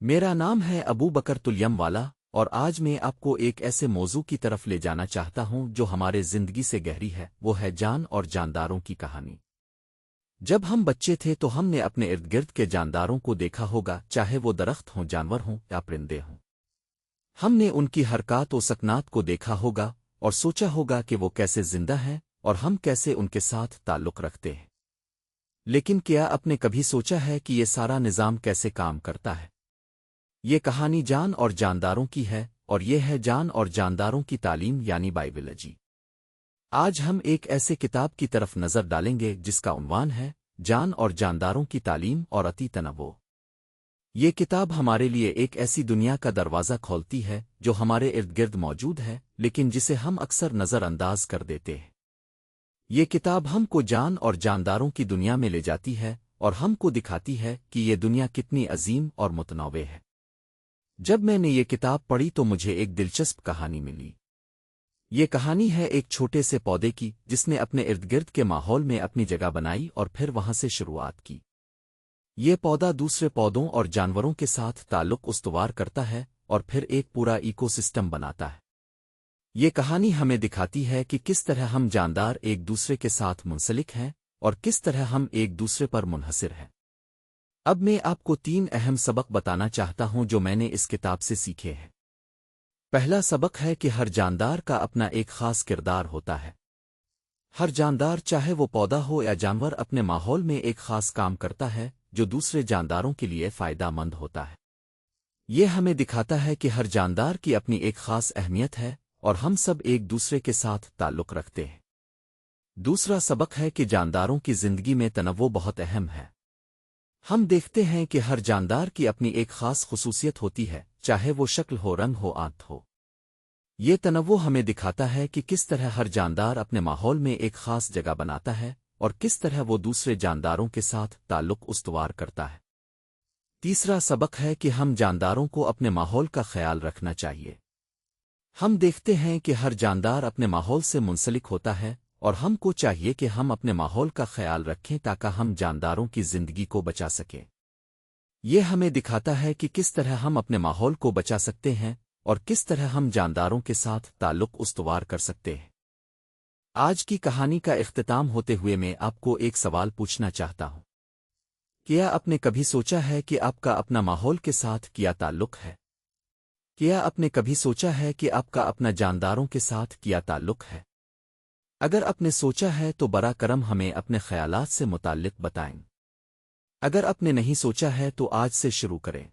میرا نام ہے ابو بکر تلیم والا، اور آج میں آپ کو ایک ایسے موضوع کی طرف لے جانا چاہتا ہوں جو ہمارے زندگی سے گہری ہے، وہ ہے جان اور جانداروں کی کہانی۔ جب ہم بچے تھے تو ہم نے اپنے ارد گرد کے جانداروں کو دیکھا ہوگا، چاہے وہ درخت ہوں، جانور ہوں یا پرندے ہوں۔ ہم نے ان کی حرکات و سکنات کو دیکھا ہوگا اور سوچا ہوگا کہ وہ کیسے زندہ ہیں اور ہم کیسے ان کے ساتھ تعلق رکھتے ہیں۔ لیکن کیا آپ نے کبھی سوچا ہے کہ یہ سارا نظام کیسے کام کرتا ہے؟ یہ کہانی جان اور جانداروں کی ہے، اور یہ ہے جان اور جانداروں کی تعلیم یعنی بائیولوجی۔ آج ہم ایک ایسے کتاب کی طرف نظر ڈالیں گے جس کا عنوان ہے جان اور جانداروں کی تعلیم اور عطی تنوع۔ یہ کتاب ہمارے لیے ایک ایسی دنیا کا دروازہ کھولتی ہے جو ہمارے ارد گرد موجود ہے، لیکن جسے ہم اکثر نظر انداز کر دیتے ہیں۔ یہ کتاب ہم کو جان اور جانداروں کی دنیا میں لے جاتی ہے اور ہم کو دکھاتی ہے کہ یہ دنیا کتنی عظیم اور متنوع ہے۔ جب میں نے یہ کتاب پڑھی تو مجھے ایک دلچسپ کہانی ملی۔ یہ کہانی ہے ایک چھوٹے سے پودے کی جس نے اپنے ارد گرد کے ماحول میں اپنی جگہ بنائی اور پھر وہاں سے شروعات کی۔ یہ پودا دوسرے پودوں اور جانوروں کے ساتھ تعلق استوار کرتا ہے اور پھر ایک پورا ایکو سسٹم بناتا ہے۔ یہ کہانی ہمیں دکھاتی ہے کہ کس طرح ہم جاندار ایک دوسرے کے ساتھ منسلک ہیں اور کس طرح ہم ایک دوسرے پر منحصر ہیں۔ اب میں آپ کو 3 اہم سبق بتانا چاہتا ہوں جو میں نے اس کتاب سے سیکھے ہیں۔ پہلا سبق ہے کہ ہر جاندار کا اپنا ایک خاص کردار ہوتا ہے۔ ہر جاندار، چاہے وہ پودا ہو یا جانور، اپنے ماحول میں ایک خاص کام کرتا ہے جو دوسرے جانداروں کے لیے فائدہ مند ہوتا ہے۔ یہ ہمیں دکھاتا ہے کہ ہر جاندار کی اپنی ایک خاص اہمیت ہے اور ہم سب ایک دوسرے کے ساتھ تعلق رکھتے ہیں۔ دوسرا سبق ہے کہ جانداروں کی زندگی میں تنوع بہت اہم ہے۔ ہم دیکھتے ہیں کہ ہر جاندار کی اپنی ایک خاص خصوصیت ہوتی ہے، چاہے وہ شکل ہو، رنگ ہو، آنت ہو۔ یہ تنوع ہمیں دکھاتا ہے کہ کس طرح ہر جاندار اپنے ماحول میں ایک خاص جگہ بناتا ہے اور کس طرح وہ دوسرے جانداروں کے ساتھ تعلق استوار کرتا ہے۔ تیسرا سبق ہے کہ ہم جانداروں کو اپنے ماحول کا خیال رکھنا چاہیے۔ ہم دیکھتے ہیں کہ ہر جاندار اپنے ماحول سے منسلک ہوتا ہے اور ہم کو چاہیے کہ ہم اپنے ماحول کا خیال رکھیں تاکہ ہم جانداروں کی زندگی کو بچا سکیں۔ یہ ہمیں دکھاتا ہے کہ کس طرح ہم اپنے ماحول کو بچا سکتے ہیں اور کس طرح ہم جانداروں کے ساتھ تعلق استوار کر سکتے ہیں۔ آج کی کہانی کا اختتام ہوتے ہوئے میں آپ کو ایک سوال پوچھنا چاہتا ہوں۔ کیا آپ نے کبھی سوچا ہے کہ آپ کا اپنا ماحول کے ساتھ کیا تعلق ہے؟ کیا آپ نے کبھی سوچا ہے کہ آپ کا اپنا جانداروں کے ساتھ کیا تعلق ہے؟ اگر آپ نے سوچا ہے تو برا کرم ہمیں اپنے خیالات سے متعلق بتائیں۔ اگر آپ نے نہیں سوچا ہے تو آج سے شروع کریں۔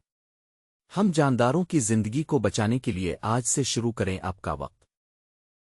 ہم جانداروں کی زندگی کو بچانے کے لیے آج سے شروع کریں آپ کا وقت۔